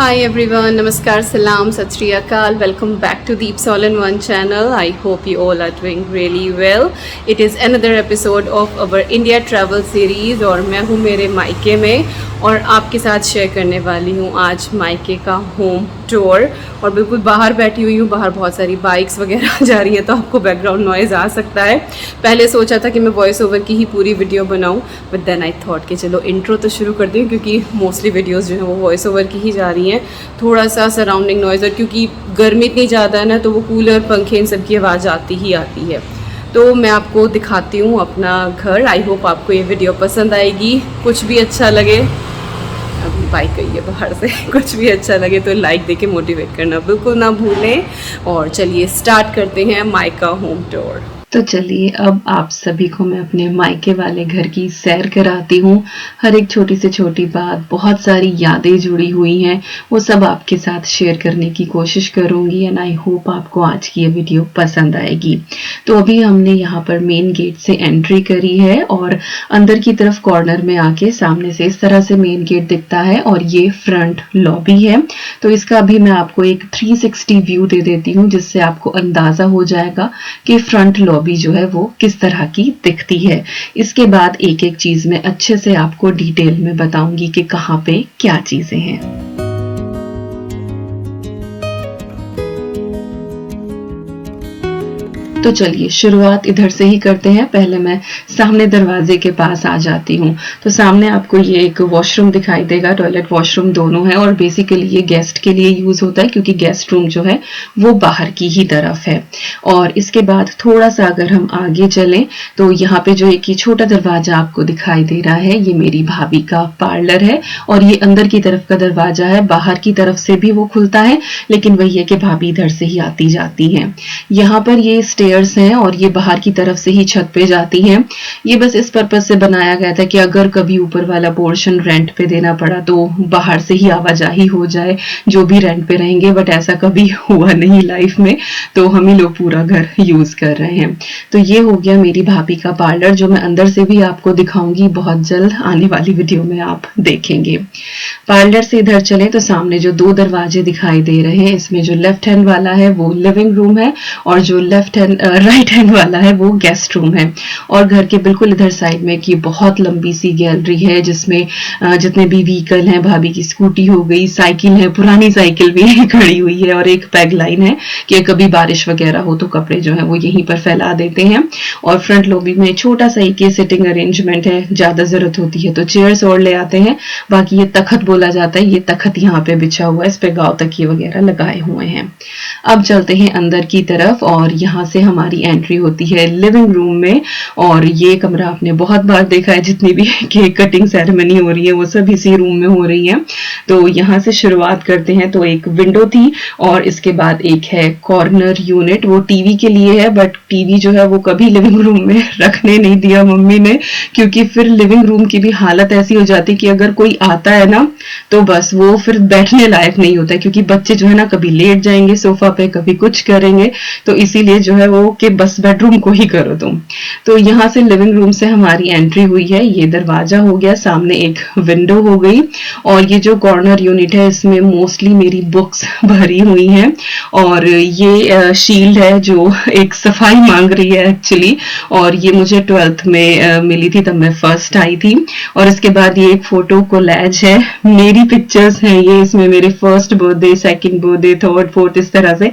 Hi everyone, Namaskar, Salam, Sat Shri Akal. Welcome back to Deep All in One channel. I hope you all are doing really well. It is another episode of our India travel series और मैं हूँ मेरे मायके में और आपके साथ share करने वाली हूँ आज मायके का होम टूर। और बिल्कुल बाहर बैठी हुई हूँ, बाहर बहुत सारी बाइक्स वगैरह जा रही हैं तो आपको बैकग्राउंड नॉइज़ आ सकता है। पहले सोचा था कि मैं वॉइस ओवर की ही पूरी वीडियो बनाऊँ, बट देन आई थॉट कि चलो इंट्रो तो शुरू कर दूँ क्योंकि मोस्टली वीडियोज़ जो हैं वो वॉइस ओवर की ही जा रही हैं। थोड़ा सा सराउंडिंग नॉइज़, और क्योंकि गर्मी इतनी ज़्यादा है ना तो वो कूलर पंखे इन सब की आवाज़ आती ही आती है। तो मैं आपको दिखाती हूँ अपना घर। आई होप आपको ये वीडियो पसंद आएगी। कुछ भी अच्छा लगे, अभी बाइक गई है बाहर से, कुछ भी अच्छा लगे तो लाइक देके मोटिवेट करना बिल्कुल ना भूलें। और चलिए स्टार्ट करते हैं मायका होम टूर। तो चलिए अब आप सभी को मैं अपने मायके वाले घर की सैर कराती हूँ। हर एक छोटी से छोटी बात, बहुत सारी यादें जुड़ी हुई हैं, वो सब आपके साथ शेयर करने की कोशिश करूँगी एंड आई होप आपको आज की ये वीडियो पसंद आएगी। तो अभी हमने यहाँ पर मेन गेट से एंट्री करी है और अंदर की तरफ कॉर्नर में आके सामने से इस तरह से मेन गेट दिखता है और ये फ्रंट लॉबी है। तो इसका अभी मैं आपको एक 360 व्यू दे देती हूँ जिससे आपको अंदाजा हो जाएगा कि फ्रंट लॉबी जो है वो किस तरह की दिखती है। इसके बाद एक एक चीज में अच्छे से आपको डिटेल में बताऊंगी कि कहाँ पे क्या चीजें हैं। तो चलिए शुरुआत इधर से ही करते हैं। पहले मैं सामने दरवाजे के पास आ जाती हूँ। तो सामने आपको ये एक वॉशरूम दिखाई देगा, टॉयलेट वॉशरूम दोनों है और बेसिकली ये गेस्ट के लिए यूज होता है क्योंकि गेस्ट रूम जो है वो बाहर की ही तरफ है। और इसके बाद थोड़ा सा अगर हम आगे चलें तो यहाँ पे जो एक ये छोटा दरवाजा आपको दिखाई दे रहा है, ये मेरी भाभी का पार्लर है और ये अंदर की तरफ का दरवाजा है। बाहर की तरफ से भी वो खुलता है लेकिन वही है कि भाभी इधर से ही आती जाती है। यहाँ पर ये हैं और ये बाहर की तरफ से ही छत पे जाती हैं। ये बस इस पर्पज से बनाया गया था कि अगर कभी ऊपर वाला पोर्शन रेंट पे देना पड़ा तो बाहर से ही आवाजाही हो जाए जो भी रेंट पे रहेंगे, बट ऐसा कभी हुआ नहीं लाइफ में, तो हम ही लोग पूरा घर यूज कर रहे हैं। तो ये हो गया मेरी भाभी का पार्लर जो मैं अंदर से भी आपको दिखाऊंगी बहुत जल्द आने वाली वीडियो में आप देखेंगे। पार्लर से इधर चले तो सामने जो दो दरवाजे दिखाई दे रहे हैं, इसमें जो लेफ्ट हैंड वाला है वो लिविंग रूम है और जो राइट हैंड वाला है वो गेस्ट रूम है। और घर के बिल्कुल इधर साइड में की बहुत लंबी सी गैलरी है जिसमें जितने भी व्हीकल हैं, भाभी की स्कूटी हो गई, साइकिल है, पुरानी साइकिल भी खड़ी हुई है और एक पैग लाइन है कि कभी बारिश वगैरह हो तो कपड़े जो है वो यहीं पर फैला देते हैं। और फ्रंट लॉबी में छोटा सा एक सिटिंग अरेंजमेंट है, ज्यादा जरूरत होती है तो चेयर्स और ले आते हैं। बाकी ये तखत बोला जाता है, ये तखत यहाँ पे बिछा हुआ है, इस पे गाँव तकिए वगैरह लगाए हुए हैं। अब चलते हैं अंदर की तरफ और यहाँ से हमारी एंट्री होती है लिविंग रूम में। और ये कमरा आपने बहुत बार देखा है, जितनी भी केक कटिंग सेरेमनी हो रही है वो सब इसी रूम में हो रही है। तो यहाँ से शुरुआत करते हैं। तो एक विंडो थी और इसके बाद एक है कॉर्नर यूनिट, वो टीवी के लिए है, बट टीवी जो है वो कभी लिविंग रूम में रखने नहीं दिया मम्मी ने, क्योंकि फिर लिविंग रूम की भी हालत ऐसी हो जाती कि अगर कोई आता है ना तो बस वो फिर बैठने लायक नहीं होता है, क्योंकि बच्चे जो है ना कभी लेट जाएंगे सोफा पे, कभी कुछ करेंगे, तो इसीलिए जो है वो कि बस बेडरूम को ही करो तुम। तो यहाँ से लिविंग रूम से हमारी एंट्री हुई है, ये दरवाजा हो गया, सामने एक विंडो हो गई और ये जो कॉर्नर यूनिट है इसमें मोस्टली मेरी बुक्स भरी हुई हैं। और ये शील्ड है जो एक सफाई मांग रही है एक्चुअली, और ये मुझे 12th में मिली थी, तब मैं फर्स्ट आई थी। और इसके बाद ये एक फोटो कोलैज है, मेरी पिक्चर्स हैं ये, इसमें मेरे first birthday, second birthday, third, fourth, इस तरह से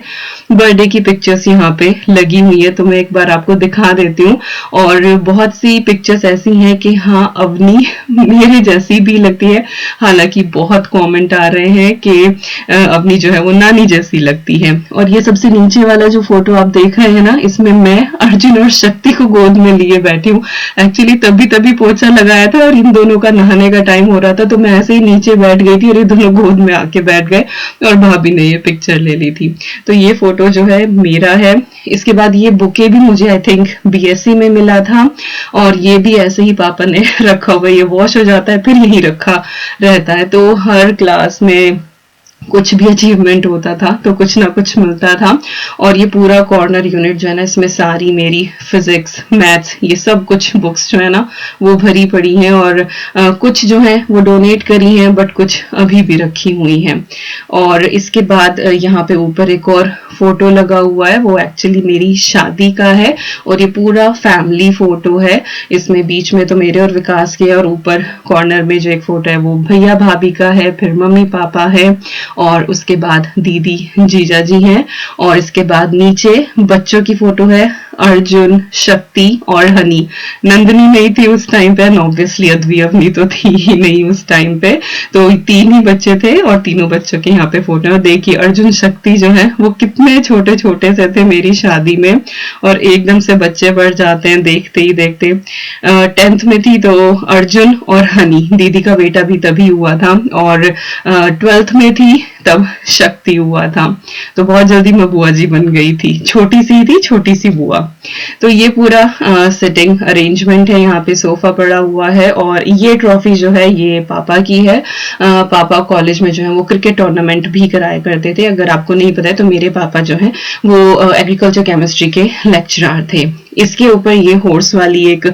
बर्थडे की पिक्चर्स यहाँ पे लगी हुई है। तो मैं एक बार आपको दिखा देती हूँ। और बहुत सी पिक्चर्स ऐसी हैं कि हाँ अवनी मेरे जैसी भी लगती है, हालांकि बहुत कमेंट आ रहे हैं कि अवनी जो है वो नानी जैसी लगती है। और ये सबसे नीचे वाला जो फोटो आप देख रहे हैं ना, इसमें मैं अर्जुन और शक्ति को गोद में लिए बैठी हूँ। एक्चुअली तभी पोछा लगाया था और इन दोनों का नहाने का टाइम हो रहा था, तो मैं ऐसे ही नीचे बैठ गई थी और ये दोनों गोद में आके बैठ गए और भाभी ने ये पिक्चर ले ली थी। तो ये फोटो जो है मेरा है। इसके बाद ये बुके भी मुझे आई थिंक बीएससी में मिला था और ये भी ऐसे ही पापा ने रखा हुआ, ये वॉश हो जाता है फिर यहीं रखा रहता है। तो हर क्लास में कुछ भी अचीवमेंट होता था तो कुछ ना कुछ मिलता था। और ये पूरा कॉर्नर यूनिट जो है ना, इसमें सारी मेरी फिजिक्स, मैथ्स, ये सब कुछ बुक्स जो है ना वो भरी पड़ी हैं। और कुछ जो है वो डोनेट करी हैं, बट कुछ अभी भी रखी हुई हैं। और इसके बाद यहाँ पे ऊपर एक और फोटो लगा हुआ है, वो एक्चुअली मेरी शादी का है और ये पूरा फैमिली फोटो है। इसमें बीच में तो मेरे और विकास के, और ऊपर कॉर्नर में जो एक फोटो है वो भैया भाभी का है, फिर मम्मी पापा है, और उसके बाद दीदी जीजा जी हैं। और इसके बाद नीचे बच्चों की फोटो है, अर्जुन, शक्ति और हनी। नंदनी नहीं थी उस टाइम पे, ऑब्वियसली अद्वी अवनी तो थी ही नहीं उस टाइम पे, तो 3 ही बच्चे थे और तीनों बच्चों के यहाँ पे फोटो। देखिए अर्जुन शक्ति जो है वो कितने छोटे छोटे से थे मेरी शादी में, और एकदम से बच्चे बढ़ जाते हैं देखते ही देखते। 10th में थी तो अर्जुन और हनी, दीदी का बेटा भी तभी हुआ था, और 12th में थी तब शक्ति हुआ था। तो बहुत जल्दी मैं बुआ जी बन गई थी, छोटी सी थी, छोटी सी बुआ। तो ये पूरा सिटिंग अरेंजमेंट है, यहाँ पे सोफा पड़ा हुआ है। और ये ट्रॉफी जो है ये पापा की है। पापा कॉलेज में जो है वो क्रिकेट टूर्नामेंट भी कराया करते थे। अगर आपको नहीं पता है तो मेरे पापा जो है वो एग्रीकल्चर केमिस्ट्री के लेक्चरर थे। इसके ऊपर ये हॉर्स वाली एक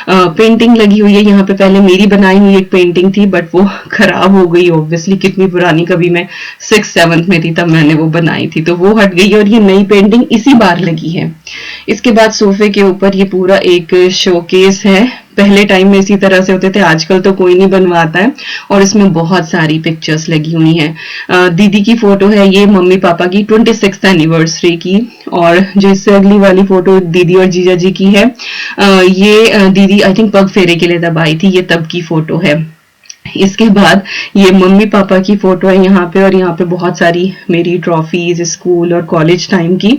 पेंटिंग लगी हुई है। यहाँ पे पहले मेरी बनाई हुई एक पेंटिंग थी, बट वो खराब हो गई ऑब्वियसली, कितनी पुरानी, कभी मैं 6th-7th में थी तब मैंने वो बनाई थी, तो वो हट गई और ये नई पेंटिंग इसी बार लगी है। इसके बाद सोफे के ऊपर ये पूरा एक शोकेस है। पहले टाइम में इसी तरह से होते थे, आजकल तो कोई नहीं बनवाता है। और इसमें बहुत सारी पिक्चर्स लगी हुई हैं। दीदी की फोटो है ये, मम्मी पापा की 26th एनिवर्सरी की। और जो इससे अगली वाली फोटो दीदी और जीजा जी की है, ये दीदी आई थिंक पग फेरे के लिए तब आई थी, ये तब की फोटो है। इसके बाद ये मम्मी पापा की फोटो है यहाँ पे, और यहाँ पे बहुत सारी मेरी ट्रॉफीज स्कूल और कॉलेज टाइम की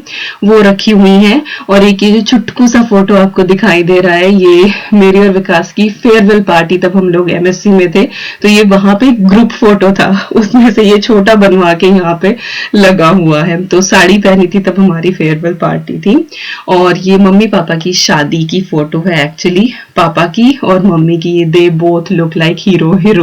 वो रखी हुई हैं। और एक ये जो छुटकू सा फोटो आपको दिखाई दे रहा है, ये मेरी और विकास की फेयरवेल पार्टी, तब हम लोग एमएससी में थे, तो ये वहां पे ग्रुप फोटो था, उसमें से ये छोटा बनवा के यहाँ पे लगा हुआ है। तो साड़ी पहनी थी तब हमारी फेयरवेल पार्टी थी। और ये मम्मी पापा की शादी की फोटो है एक्चुअली, पापा की और मम्मी की। They both look like hero heroine.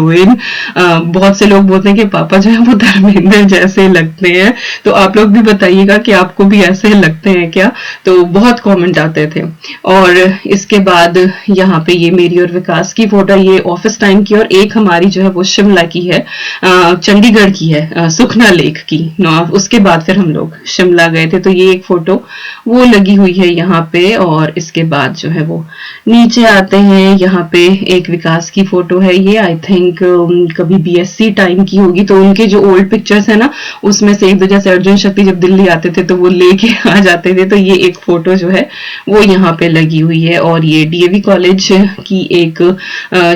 बहुत से लोग बोलते हैं कि पापा जो है वो धर्मेंद्र जैसे लगते हैं, तो आप लोग भी बताइएगा कि आपको भी ऐसे लगते हैं क्या। तो बहुत कमेंट आते थे। और इसके बाद यहाँ पे ये मेरी और विकास की फोटो, ये ऑफिस टाइम की, और एक हमारी जो है वो शिमला की है, चंडीगढ़ की है, सुखना लेक की। उसके बाद फिर हम लोग शिमला गए थे, तो ये एक फोटो वो लगी हुई है यहाँ पे। और इसके बाद जो है वो नीचे आते हैं, यहाँ पे एक विकास की फोटो है, ये आई थिंक कभी बीएससी टाइम की होगी, तो उनके जो ओल्ड पिक्चर्स है ना उसमें से एक दो, जैसे अर्जुन शक्ति जब दिल्ली आते थे तो वो लेके आ जाते थे, तो ये एक फोटो जो है वो यहाँ पे लगी हुई है। और ये डीएवी कॉलेज की एक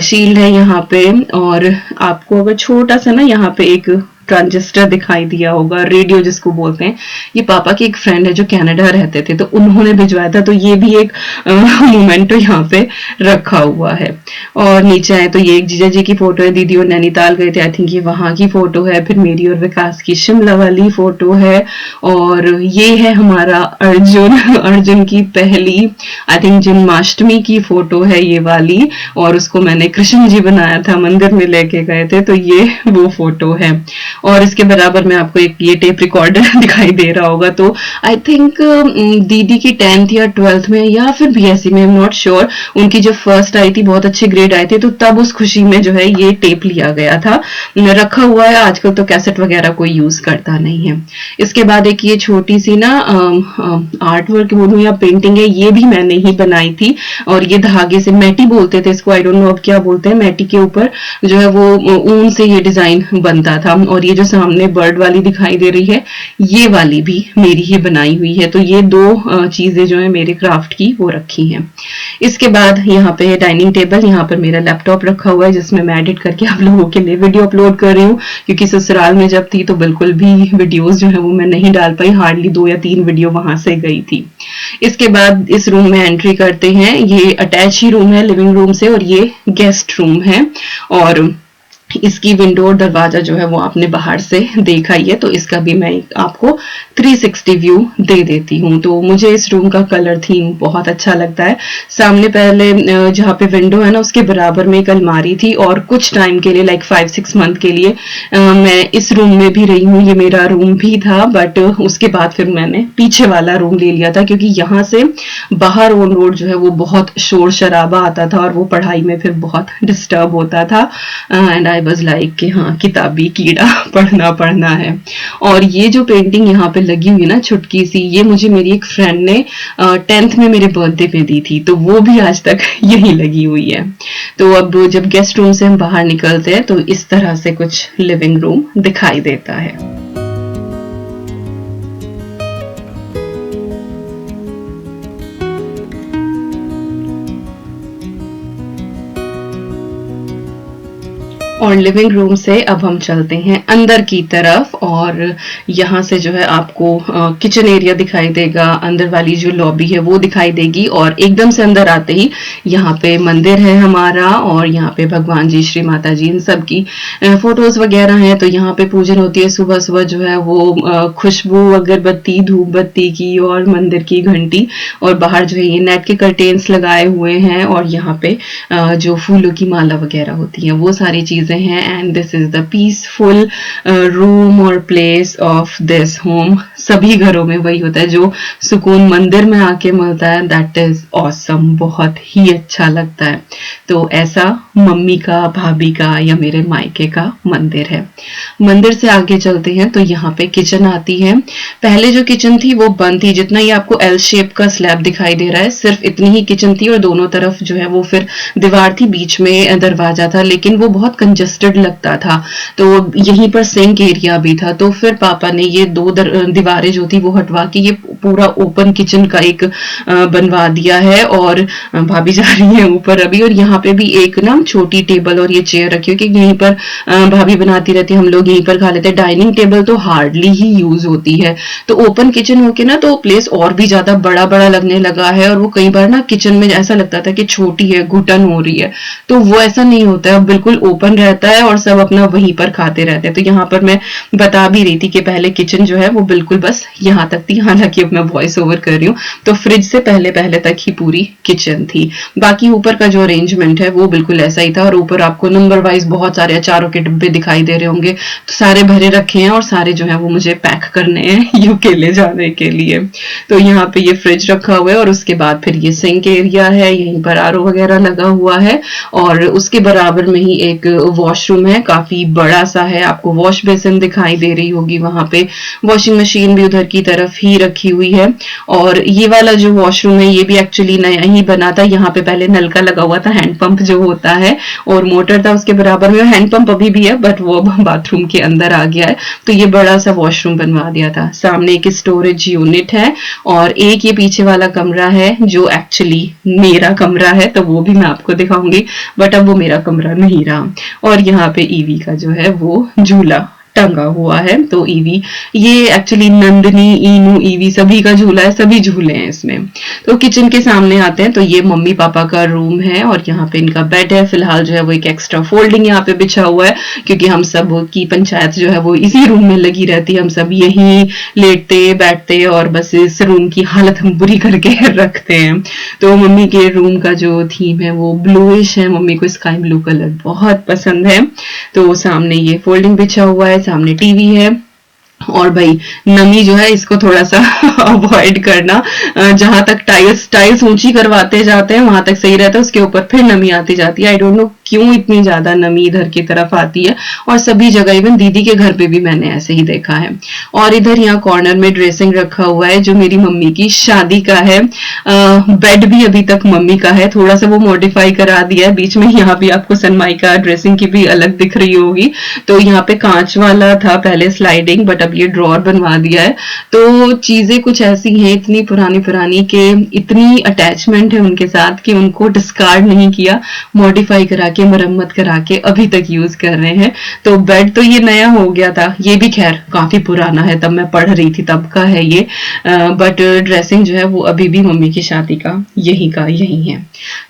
शील्ड है यहाँ पे। और आपको अगर छोटा सा ना यहाँ पे एक ट्रांजिस्टर दिखाई दिया होगा, रेडियो जिसको बोलते हैं, ये पापा की एक फ्रेंड है जो कनाडा रहते थे, तो उन्होंने भिजवाया था, तो ये भी एक मोमेंट यहाँ पे रखा हुआ है। और नीचे आए तो ये एक जीजा जी की फोटो है, दीदी और नैनीताल गए थे, आई थिंक ये वहां की फोटो है। फिर मेरी और विकास की शिमला वाली फोटो है। और ये है हमारा अर्जुन की पहली आई थिंक जन्माष्टमी की फोटो है ये वाली, और उसको मैंने कृष्ण जी बनाया था, मंदिर में लेके गए थे, तो ये वो फोटो है। और इसके बराबर में आपको एक ये टेप रिकॉर्डर दिखाई दे रहा होगा, तो आई थिंक दीदी की 10th या 12th में या फिर बीएससी में, नॉट श्योर, उनकी जो फर्स्ट आई थी, बहुत अच्छे ग्रेड आए थे, तो तब उस खुशी में जो है ये टेप लिया गया था, रखा हुआ है। आजकल तो कैसेट वगैरह कोई यूज करता नहीं है। इसके बाद एक ये छोटी सी ना आर्ट वर्क बोलूं या पेंटिंग है, ये भी मैंने ही बनाई थी। और ये धागे से, मैटी बोलते थे इसको, आई डोंट नो अब क्या बोलते हैं, मैटी के ऊपर जो है वो ऊन से ये डिजाइन बनता था। और ये जो सामने बर्ड वाली दिखाई दे रही है, ये वाली भी मेरी ही बनाई हुई है। तो ये दो चीजें जो है मेरे क्राफ्ट की वो रखी हैं। इसके बाद यहाँ पे डाइनिंग टेबल, यहाँ पर मेरा लैपटॉप रखा हुआ है जिसमें मैं एडिट करके आप लोगों के लिए वीडियो अपलोड कर रही हूँ, क्योंकि ससुराल में जब थी तो बिल्कुल भी वीडियोस जो है वो मैं नहीं डाल पाई, हार्डली 2 या 3 वीडियो वहां से गई थी। इसके बाद इस रूम में एंट्री करते हैं, ये अटैच ही रूम है लिविंग रूम से, और ये गेस्ट रूम है। और इसकी विंडो और दरवाजा जो है वो आपने बाहर से देखा ही है, तो इसका भी मैं आपको 360 व्यू दे देती हूँ। तो मुझे इस रूम का कलर थीम बहुत अच्छा लगता है। सामने पहले जहाँ पे विंडो है ना उसके बराबर में एक अलमारी थी, और कुछ टाइम के लिए लाइक 5-6 मंथ के लिए मैं इस रूम में भी रही हूँ। ये मेरा रूम भी था, बट उसके बाद फिर मैंने पीछे वाला रूम ले लिया था, क्योंकि यहाँ से बाहर ऑन रोड जो है वो बहुत शोर शराबा आता था और वो पढ़ाई में फिर बहुत डिस्टर्ब होता था। एंड आई वाज लाइक कि हाँ, किताबी कीड़ा पढ़ना है। और ये जो पेंटिंग यहाँ पे लगी हुई ना छुटकी सी, ये मुझे मेरी एक फ्रेंड ने 10th में मेरे बर्थडे पे दी थी, तो वो भी आज तक यही लगी हुई है। तो अब जब गेस्ट रूम से हम बाहर निकलते हैं तो इस तरह से कुछ लिविंग रूम दिखाई देता है। और लिविंग रूम से अब हम चलते हैं अंदर की तरफ, और यहाँ से जो है आपको किचन एरिया दिखाई देगा, अंदर वाली जो लॉबी है वो दिखाई देगी, और एकदम से अंदर आते ही यहाँ पे मंदिर है हमारा, और यहाँ पे भगवान जी, श्री माता जी, इन सब की फोटोज वगैरह हैं। तो यहाँ पे पूजन होती है सुबह सुबह जो है वो खुशबू अगरबत्ती धूप बत्ती की और मंदिर की घंटी, और बाहर जो है ये नेट के कर्टेन्स लगाए हुए हैं, और यहाँ पे जो फूलों की माला वगैरह होती है वो सारी चीजें हैं। And this is the peaceful room और प्लेस ऑफ दिस होम। सभी घरों में वही होता है, जो सुकून मंदिर में आके मिलता है, दैट इज ऑसम, बहुत ही अच्छा लगता है। तो ऐसा मम्मी का, भाभी का या मेरे मायके का मंदिर है। मंदिर से आगे चलते हैं तो यहाँ पे किचन आती है। पहले जो किचन थी वो बंद थी, जितना ही आपको एल शेप का स्लैब दिखाई दे रहा है सिर्फ इतनी ही किचन थी, और दोनों तरफ जो है वो फिर दीवार थी, बीच में दरवाजा था, लेकिन वो बहुत कंजस्टेड लगता था। तो यहीं पर सिंक एरिया भी था, तो फिर पापा ने ये दो दीवारें जो थी वो हटवा के ये पूरा ओपन किचन का एक बनवा दिया है। और भाभी जा रही है ऊपर अभी, और यहाँ पे भी एक ना छोटी टेबल और ये चेयर रखी है, क्योंकि यहीं पर भाभी बनाती रहती है, हम लोग यहीं पर खा लेते हैं। डाइनिंग टेबल तो हार्डली ही यूज होती है, तो ओपन किचन होके ना तो प्लेस और भी ज्यादा बड़ा बड़ा लगने लगा है, और वो कई बार ना किचन में ऐसा लगता था कि छोटी है, घुटन हो रही है, तो वो ऐसा नहीं होता है, बिल्कुल ओपन रहता है और सब अपना वहीं पर खाते रहते हैं। तो यहाँ पर मैं बता भी रही थी कि पहले किचन जो है वो बिल्कुल बस यहाँ तक थी, हालांकि अब मैं वॉइस ओवर कर रही हूँ, तो फ्रिज से पहले पहले तक ही पूरी किचन थी। बाकी ऊपर का जो अरेंजमेंट है वो बिल्कुल ऐसा ही था, और ऊपर आपको नंबर वाइज बहुत सारे अचारों के डिब्बे दिखाई दे रहे होंगे, तो सारे भरे रखे हैं, और सारे जो है वो मुझे पैक करने हैं यूके ले जाने के लिए। तो यहाँ पे ये फ्रिज रखा हुआ है, और उसके बाद फिर ये सिंक एरिया है, यहीं पर आरओ वगैरह लगा हुआ है, और उसके बराबर में ही एक वॉशरूम है, काफी बड़ा सा है। आपको वॉश बेसिन दिखाई दे रही होगी, वहां पे वॉशिंग मशीन भी उधर की तरफ ही रखी हुई है। और ये वाला जो वॉशरूम है ये भी एक्चुअली नया ही बना था, यहाँ पे पहले नलका लगा हुआ था, हैंडपंप जो होता है, और मोटर था उसके बराबर में, हैंडपंप अभी भी है बट वो बाथरूम के अंदर आ गया है। तो ये बड़ा सा वॉशरूम बनवा दिया था। सामने एक स्टोरेज यूनिट है, और एक ये पीछे वाला कमरा है जो एक्चुअली मेरा कमरा है, तो वो भी मैं आपको दिखाऊंगी, बट अब वो मेरा कमरा नहीं रहा। और यहाँ पे ईवी का जो है वो झूला टंगा हुआ है। तो ईवी, ये एक्चुअली नंदनी, ईनू, ईवी सभी का झूला है, सभी झूले हैं इसमें। तो किचन के सामने आते हैं तो ये मम्मी पापा का रूम है, और यहाँ पे इनका बेड है। फिलहाल जो है वो एक एक्स्ट्रा फोल्डिंग यहाँ पे बिछा हुआ है, क्योंकि हम सब की पंचायत जो है वो इसी रूम में लगी रहती है। हम सब यहीं लेटते बैठते और बस इस रूम की हालत हम बुरी करके रखते हैं। तो मम्मी के रूम का जो थीम है वो ब्लूइश है, मम्मी को स्काई ब्लू कलर बहुत पसंद है। तो सामने ये फोल्डिंग बिछा हुआ है, सामने टीवी है, और भाई नमी जो है इसको थोड़ा सा अवॉइड करना। जहां तक टाइल्स ऊंची करवाते जाते हैं वहां तक सही रहता है, उसके ऊपर फिर नमी आती जाती है। आई डोंट नो क्यों इतनी ज्यादा नमी इधर की तरफ आती है, और सभी जगह, इवन दीदी के घर पे भी मैंने ऐसे ही देखा है। और इधर यहाँ कॉर्नर में ड्रेसिंग रखा हुआ है जो मेरी मम्मी की शादी का है। बेड भी अभी तक मम्मी का है, थोड़ा सा वो मॉडिफाई करा दिया है। बीच में यहाँ भी आपको सनमाइका ड्रेसिंग की भी अलग दिख रही होगी। तो यहाँ पे कांच वाला था पहले स्लाइडिंग, बट अब अब ये ड्रॉर बनवा दिया है। तो चीजें कुछ ऐसी हैं इतनी पुरानी पुरानी के इतनी अटैचमेंट है उनके साथ कि उनको डिस्कार्ड नहीं किया, मॉडिफाई करा के मरम्मत करा के अभी तक यूज कर रहे हैं। तो बेड तो ये नया हो गया था, ये भी खैर काफी पुराना है, तब मैं पढ़ रही थी तब का है ये, बट ड्रेसिंग जो है वो अभी भी मम्मी की शादी का यही है।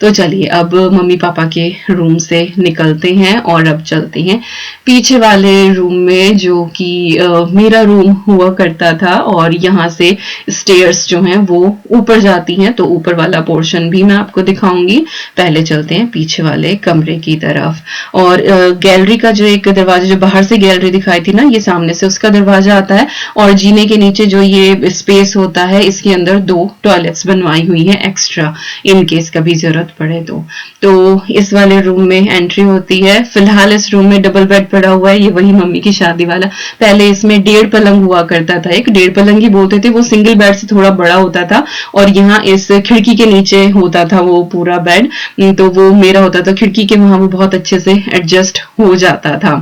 तो चलिए अब मम्मी पापा के रूम से निकलते हैं और अब चलते हैं पीछे वाले रूम में, जो कि मेरा रूम हुआ करता था, और यहाँ से स्टेयर्स जो हैं वो ऊपर जाती हैं, तो ऊपर वाला पोर्शन भी मैं आपको दिखाऊंगी। पहले चलते हैं पीछे वाले कमरे की तरफ, और गैलरी का जो एक दरवाजा, जो बाहर से गैलरी दिखाई थी ना, ये सामने से उसका दरवाजा आता है, और जीने के नीचे जो ये स्पेस होता है इसके अंदर 2 टॉयलेट्स बनवाई हुई है एक्स्ट्रा, इन केस कभी जरूरत पड़े तो इस वाले रूम में एंट्री होती है। फिलहाल इस रूम में डबल बेड पड़ा हुआ है, ये वही मम्मी की शादी वाला। पहले इसमें 1.5 पलंग हुआ करता था, एक 1.5 पलंग ही बोलते थे, वो सिंगल बेड से थोड़ा बड़ा होता था, और यहाँ इस खिड़की के नीचे होता था वो पूरा बेड, तो वो मेरा होता था खिड़की के वहां, वो बहुत अच्छे से एडजस्ट हो जाता था।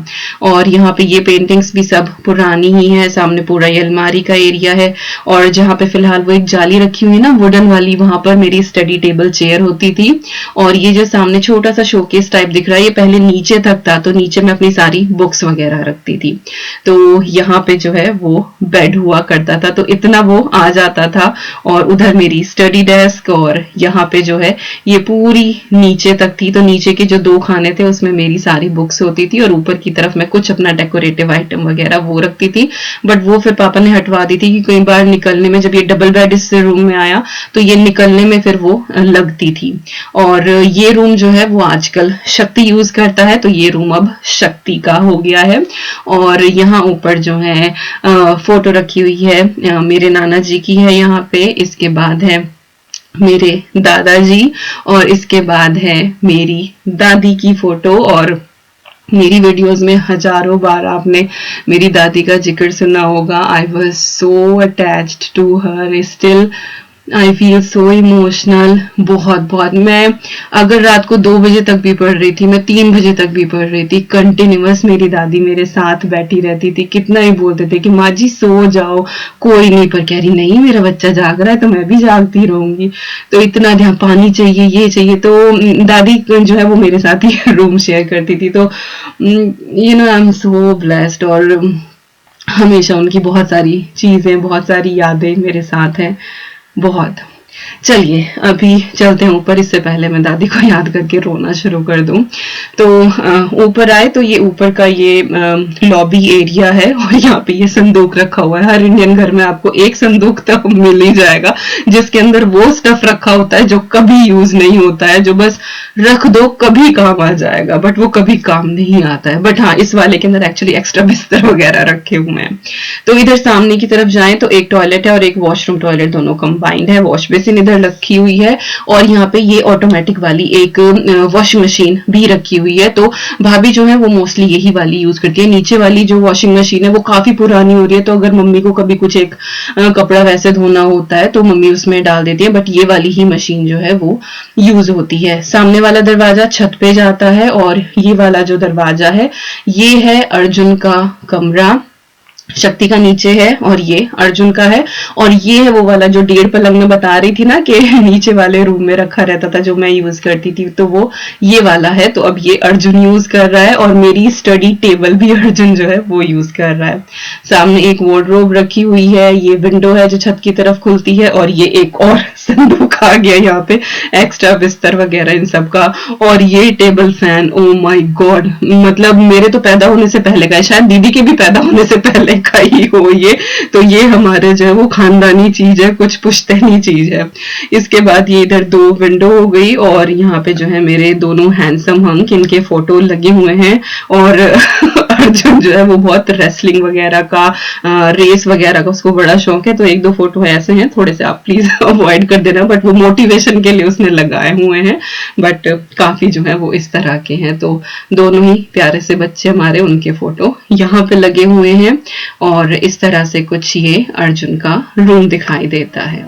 और यहाँ पे ये पेंटिंग्स भी सब पुरानी ही है, सामने पूरा ये अलमारी का एरिया है, और जहाँ पे फिलहाल वो एक जाली रखी हुई है ना वुडन वाली, वहां पर मेरी स्टडी टेबल चेयर होती थी। और ये जो सामने छोटा सा शोकेस टाइप दिख रहा है, ये पहले नीचे तक था, तो नीचे मैं अपनी सारी बुक्स वगैरह रखती थी। तो यहाँ पे जो है वो बेड हुआ करता था, तो इतना वो आ जाता था, और उधर मेरी स्टडी डेस्क, और यहाँ पे जो है ये पूरी नीचे तक थी, तो नीचे के जो 2 खाने थे उसमें मेरी सारी बुक्स होती थी, और ऊपर की तरफ मैं कुछ अपना डेकोरेटिव आइटम वगैरह वो रखती थी। बट वो फिर पापा ने हटवा दी थी कि कई बार निकलने में, जब ये डबल बेड इस रूम में आया तो ये निकलने में फिर वो लगती थी। और ये रूम जो है वो आजकल शक्ति यूज करता है, तो ये रूम अब शक्ति का हो गया है। और यहाँ ऊपर जो है फोटो रखी हुई है, मेरे नाना जी की है यहाँ पे, इसके बाद है मेरे दादाजी, और इसके बाद है मेरी दादी की फोटो। और मेरी वीडियोस में हजारों बार आपने मेरी दादी का जिक्र सुना होगा। I was so attached to her, still I feel so emotional, बहुत बहुत। मैं अगर रात को 2 बजे तक भी पढ़ रही थी, मैं 3 बजे तक भी पढ़ रही थी, कंटिन्यूअस मेरी दादी मेरे साथ बैठी रहती थी। कितना ही बोलते थे कि माँ जी सो जाओ, कोई नहीं, पर कह रही नहीं मेरा बच्चा जाग रहा है तो मैं भी जागती रहूंगी। तो इतना ध्यान, पानी चाहिए, ये चाहिए, तो दादी जो है वो मेरे साथ ही रूम शेयर करती थी। तो you know I am so blessed, और हमेशा उनकी बहुत सारी चीजें, बहुत सारी यादें मेरे साथ हैं, बहुत। चलिए अभी चलते हैं ऊपर, इससे पहले मैं दादी को याद करके रोना शुरू कर दूं। तो ऊपर आए तो ये ऊपर का ये लॉबी एरिया है, और यहाँ पे ये संदूक रखा हुआ है। हर इंडियन घर में आपको एक संदूक तो मिल ही जाएगा जिसके अंदर वो स्टफ रखा होता है जो कभी यूज नहीं होता है, जो बस रख दो कभी काम आ जाएगा, बट वो कभी काम नहीं आता है। बट हाँ, इस वाले के अंदर एक्चुअली एक्स्ट्रा बिस्तर वगैरह रखे हुए हैं। तो इधर सामने की तरफ जाएं तो एक टॉयलेट है और एक वॉशरूम टॉयलेट, दोनों कंबाइंड है। वॉश बेसिन इधर रखी हुई है, और यहाँ पे ये ऑटोमेटिक वाली एक वॉशिंग मशीन भी रखी हुई है। तो भाभी जो है वो मोस्टली यही वाली यूज करती है। नीचे वाली जो वॉशिंग मशीन है वो काफी पुरानी हो रही है, तो अगर मम्मी को कभी कुछ एक कपड़ा वैसे धोना होता है तो मम्मी उसमें डाल देती है, बट ये वाली ही मशीन जो है वो यूज होती है। सामने वाला दरवाजा छत पे जाता है, और ये वाला जो दरवाजा है ये है अर्जुन का कमरा, शक्ति का नीचे है, और ये अर्जुन का है। और ये है वो वाला जो 1.5 पलंग में बता रही थी ना कि नीचे वाले रूम में रखा रहता था जो मैं यूज करती थी, तो वो ये वाला है। तो अब ये अर्जुन यूज कर रहा है, और मेरी स्टडी टेबल भी अर्जुन जो है वो यूज कर रहा है। सामने एक वार्डरोब रखी हुई है, ये विंडो है जो छत की तरफ खुलती है, और ये एक और संदूक आ गया यहाँ पे एक्स्ट्रा बिस्तर वगैरह इन सब का। और ये table fan, oh my God, मतलब मेरे तो पैदा होने से पहले का है, शायद दीदी के भी पैदा होने से पहले का ही हो ये। तो ये हमारे जो है वो खानदानी चीज है, कुछ पुश्तैनी चीज है। इसके बाद ये इधर 2 विंडो हो गई, और यहाँ पे जो है मेरे दोनों हैंडसम हंक, इनके फोटो लगे हुए हैं। और अर्जुन जो है वो बहुत रेसलिंग वगैरह का, रेस वगैरह का उसको बड़ा शौक है, तो 1-2 फोटो ऐसे हैं, थोड़े से आप प्लीज अवॉइड कर देना, बट वो मोटिवेशन के लिए उसने लगाए हुए हैं, बट काफी जो है वो इस तरह के हैं। तो दोनों ही प्यारे से बच्चे हमारे, उनके फोटो यहाँ पे लगे हुए हैं, और इस तरह से कुछ ये अर्जुन का रूम दिखाई देता है।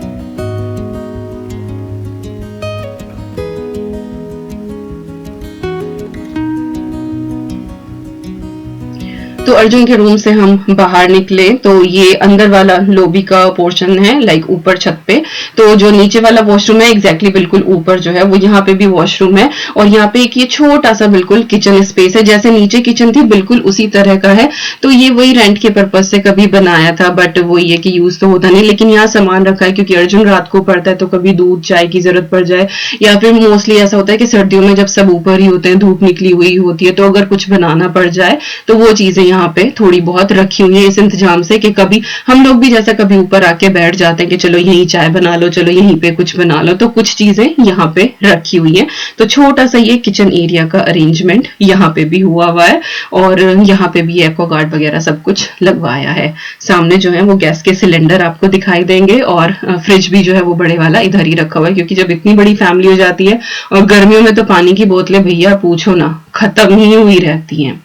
तो अर्जुन के रूम से हम बाहर निकले तो ये अंदर वाला लॉबी का पोर्शन है, लाइक ऊपर छत पे। तो जो नीचे वाला वॉशरूम है एग्जैक्टली बिल्कुल ऊपर जो है वो यहाँ पे भी वॉशरूम है, और यहाँ पे एक ये छोटा सा बिल्कुल किचन स्पेस है, जैसे नीचे किचन थी बिल्कुल उसी तरह का है। तो ये वही रेंट के पर्पज से कभी बनाया था, बट वो ये कि यूज तो होता नहीं, लेकिन यहाँ सामान रखा है क्योंकि अर्जुन रात को पड़ता है तो कभी दूध चाय की जरूरत पड़ जाए, या फिर मोस्टली ऐसा होता है कि सर्दियों में जब सब ऊपर ही होते हैं, धूप निकली हुई होती है, तो अगर कुछ बनाना पड़ जाए तो वो चीजें यहाँ पे थोड़ी बहुत रखी हुई है इस इंतजाम से कि कभी हम लोग भी जैसा कभी ऊपर आके बैठ जाते हैं कि चलो यहीं चाय बना लो, चलो यहीं पे कुछ बना लो, तो कुछ चीजें यहाँ पे रखी हुई है। तो छोटा सा ये किचन एरिया का अरेंजमेंट यहाँ पे भी हुआ हुआ है, और यहाँ पे भी एक्वागार्ड वगैरह सब कुछ लगवाया है। सामने जो है वो गैस के सिलेंडर आपको दिखाई देंगे, और फ्रिज भी जो है वो बड़े वाला इधर ही रखा हुआ है, क्योंकि जब इतनी बड़ी फैमिली हो जाती है, और गर्मियों में तो पानी की बोतलें भैया पूछो ना, खत्म ही हुई रहती हैं।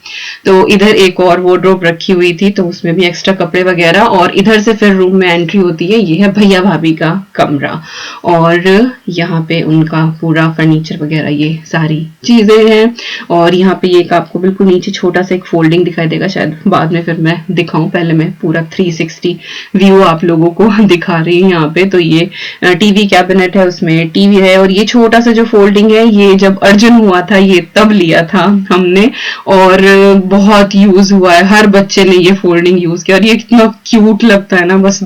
तो इधर एक और वार्डरोब रखी हुई थी, तो उसमें भी एक्स्ट्रा कपड़े वगैरह, और इधर से फिर रूम में एंट्री होती है। ये है भैया भाभी का कमरा, और यहाँ पे उनका पूरा फर्नीचर वगैरह ये सारी चीजें हैं। और यहाँ पे एक आपको बिल्कुल नीचे छोटा सा एक फोल्डिंग दिखाई देगा, शायद बाद में फिर मैं दिखाऊं, पहले मैं पूरा 360 व्यू आप लोगों को दिखा रही हूँ यहाँ पे। तो ये टीवी कैबिनेट है, उसमें टीवी है, और ये छोटा सा जो फोल्डिंग है ये जब अर्जुन हुआ था ये तब लिया था हमने, और बहुत यूज हुआ है, हर बच्चे ने ये फोल्डिंग यूज किया, और ये कितना क्यूट लगता है ना, बस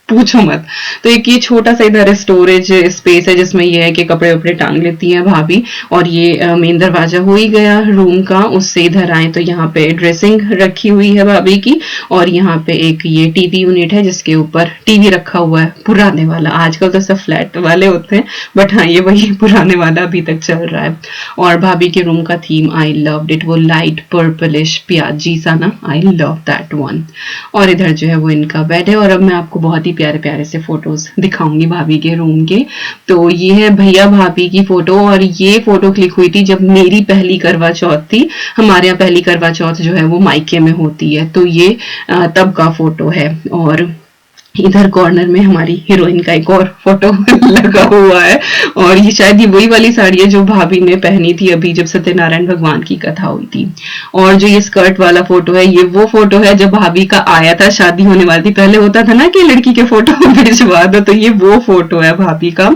पूछो मत। तो एक ये छोटा सा इधर स्टोरेज स्पेस है, जिसमें ये है कि कपड़े वपड़े टांग लेती हैं भाभी। और ये मेन दरवाजा हो ही गया रूम का, उससे इधर आए तो यहाँ पे ड्रेसिंग रखी हुई है भाभी की, और यहाँ पे एक ये टीवी यूनिट है जिसके ऊपर टीवी रखा हुआ है, पुराने वाला। आजकल तो सब फ्लैट वाले होते हैं, बट हाँ ये वही पुराने वाला अभी तक चल रहा है। और भाभी के रूम का थीम आई लव्ड इट, वो लाइट पर्पलिश प्याजी सा ना, आई लव दैट वन। और इधर जो है वो इनका बेड है, और अब मैं आपको बहुत ही प्यारे प्यारे से फोटोज दिखाऊंगी भाभी के रूम के। तो ये है भैया भाभी की फोटो, और ये फोटो क्लिक हुई थी जब मेरी पहली करवा चौथ थी। हमारे यहाँ पहली करवा चौथ जो है वो मायके में होती है, तो ये तब का फोटो है। और इधर कॉर्नर में हमारी हीरोइन का एक और फोटो लगा हुआ है, और ये शायद ये वही वाली साड़ी है जो भाभी ने पहनी थी अभी जब सत्यनारायण भगवान की कथा हुई थी। और जो ये स्कर्ट वाला फोटो है, ये वो फोटो है जब भाभी का आया था, शादी होने वाली थी। पहले होता था ना कि लड़की के फोटो भिजवा दो, तो ये वो फोटो है भाभी का।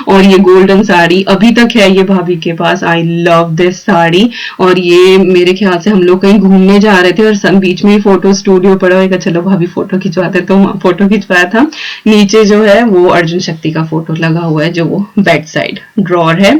और ये गोल्डन साड़ी अभी तक है ये भाभी के पास, आई लव दिस साड़ी। और ये मेरे ख्याल से हम लोग कहीं घूमने जा रहे थे, और बीच में फोटो स्टूडियो पड़ा होगा, चलो भाभी फोटो खिंचवाते, तो वहां फोटो खिंचवाया था। नीचे जो है वो अर्जुन शक्ति का फोटो लगा हुआ है, जो वो बेड साइड ड्रॉर है।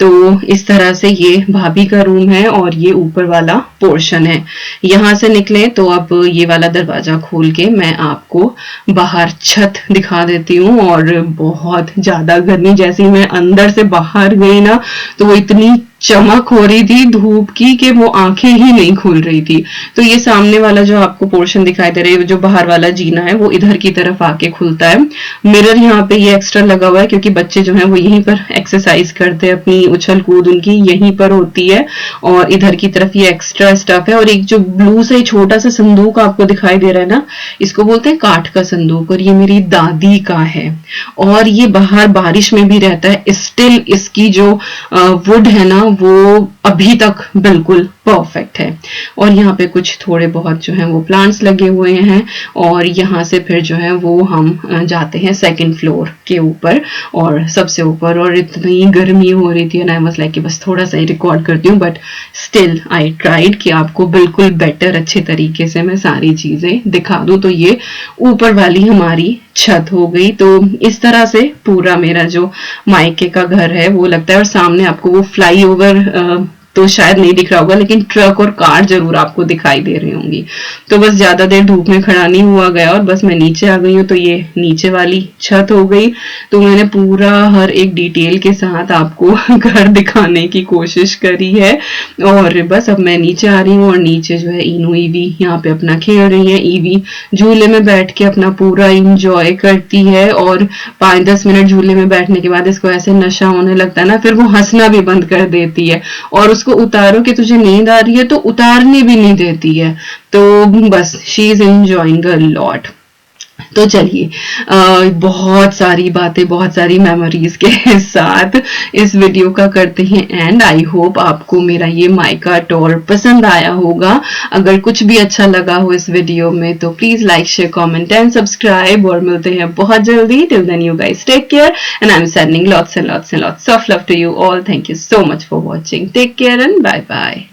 तो इस तरह से ये भाभी का रूम है, और ये ऊपर वाला पोर्शन है। यहां से निकले तो अब ये वाला दरवाजा खोल के मैं आपको बाहर छत दिखा देती हूँ। और बहुत ज्यादा गर्मी, जैसे ही मैं अंदर से बाहर गई ना, तो वो इतनी चमक हो रही थी धूप की कि वो आंखें ही नहीं खुल रही थी। तो ये सामने वाला जो आपको पोर्शन दिखाई दे रहा है, जो बाहर वाला जीना है, वो इधर की तरफ आके खुलता है। मिरर यहाँ पे ये एक्स्ट्रा लगा हुआ है, क्योंकि बच्चे जो हैं वो यहीं पर एक्सरसाइज करते हैं, अपनी उछल कूद उनकी यहीं पर होती है। और इधर की तरफ ये एक्स्ट्रा स्टफ है। और एक जो ब्लू से छोटा सा संदूक आपको दिखाई दे रहा है ना, इसको बोलते हैं काठ का संदूक, और ये मेरी दादी का है। और ये बाहर बारिश में भी रहता है, स्टिल इसकी जो वुड है ना वो अभी तक बिल्कुल परफेक्ट है। और यहाँ पे कुछ थोड़े बहुत जो है वो प्लांट्स लगे हुए हैं। और यहाँ से फिर जो है वो हम जाते हैं सेकंड फ्लोर के ऊपर, और सबसे ऊपर। और इतनी गर्मी हो रही थी, ना आई वाज लाइक कि बस थोड़ा सा ही रिकॉर्ड करती हूँ, बट स्टिल आई ट्राइड कि आपको बिल्कुल बेटर अच्छे तरीके से मैं सारी चीजें दिखा दूं। तो ये ऊपर वाली हमारी छत हो गई। तो इस तरह से पूरा मेरा जो मायके का घर है वो लगता है। और सामने आपको वो फ्लाईओवर तो शायद नहीं दिख रहा होगा, लेकिन ट्रक और कार जरूर आपको दिखाई दे रही होंगी। तो बस ज्यादा देर धूप में खड़ा नहीं हुआ गया, और बस मैं नीचे आ गई हूँ। तो ये नीचे वाली छत हो गई। तो मैंने पूरा हर एक डिटेल के साथ आपको घर दिखाने की कोशिश करी है। और बस अब मैं नीचे आ रही हूँ, और नीचे जो है इनू ईवी यहाँ पे अपना खेल रही है। ईवी झूले में बैठ के अपना पूरा इंजॉय करती है, और 5-10 मिनट झूले में बैठने के बाद इसको ऐसे नशा होने लगता है ना, फिर वो हंसना भी बंद कर देती है। और उसको उतारो कि तुझे नींद आ रही है तो उतारने भी नहीं देती है। तो बस she is enjoying a lot. तो चलिए बहुत सारी बातें, बहुत सारी मेमोरीज के साथ इस वीडियो का करते हैं एंड। आई होप आपको मेरा ये माइका टूर पसंद आया होगा। अगर कुछ भी अच्छा लगा हो इस वीडियो में तो please like, share, comment and subscribe, और मिलते हैं बहुत जल्दी। Till then you guys take care and I am sending lots and lots and lots of love to you all. Thank you so much for watching. Take care and bye bye.